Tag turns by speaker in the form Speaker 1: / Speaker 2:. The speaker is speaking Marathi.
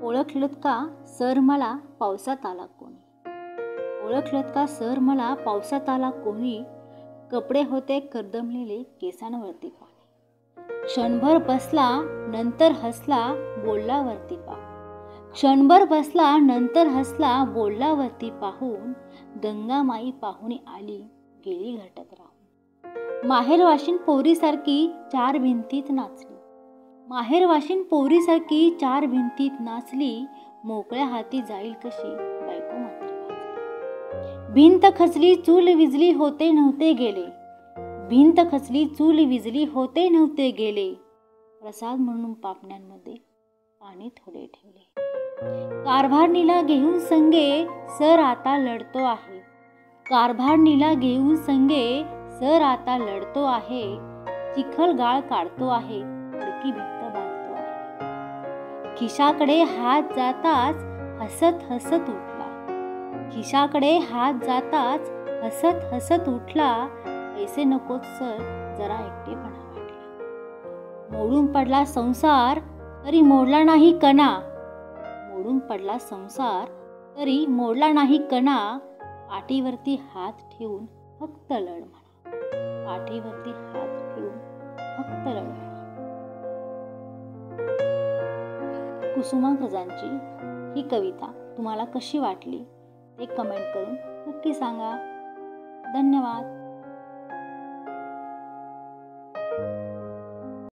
Speaker 1: ओळखलत का सर मला पावसात आला कोणी, ओळखलत का सर मला पावसात आला कोणी, कपडे होते कर्दमलेले केसांवरती पाणी. क्षणभर बसला नंतर हसला बोलला वरती पाहून, क्षणभर बसला नंतर हसला बोलला वरती पाहून, गंगामाई पाहुणी आली गेली घटत राहून. माहेरवाशीन पोरीसारखी चार भिंतीत नाचली, माहेरवाशीन पोरीसारखी चार भिंतीत नाचली, मोकळ्या हाती जाईल कशी बायको मात्र वाचली. भिंत खचली चूल विजली होते नव्हते गेले, भिंत खचली चूल विजली होते नव्हते गेले, प्रसाद म्हणून पापण्यांमध्ये पाणी थोडे ठेवले. कारभारणीला घेऊन संगे सर आता लढतो आहे, कारभारणीला घेऊन संगे सर आता लढतो आहे, चिखल गाळ काढतो आहे, खडकी भिंत बांधतो आहे. खिशाकडे हात जाताच हसत हसत उठला, खिशाकडे हात जाताच हसत हसत उठला, पैसे नकोत सर जरा एकटेपणा वाटला. मोडून पडला संसार तरी मोडला नाही कणा, मोडून पडला संसार तरी मोडला नाही कणा, पाठीवरती हात ठेवून फक्त लढ म्हणा, पाठीवरती हात ठेवून फक्त लढ म्हणा. कुसुमाग्रजांची ही कविता तुम्हाला कशी वाटली ते कमेंट करून नक्की सांगा. धन्यवाद.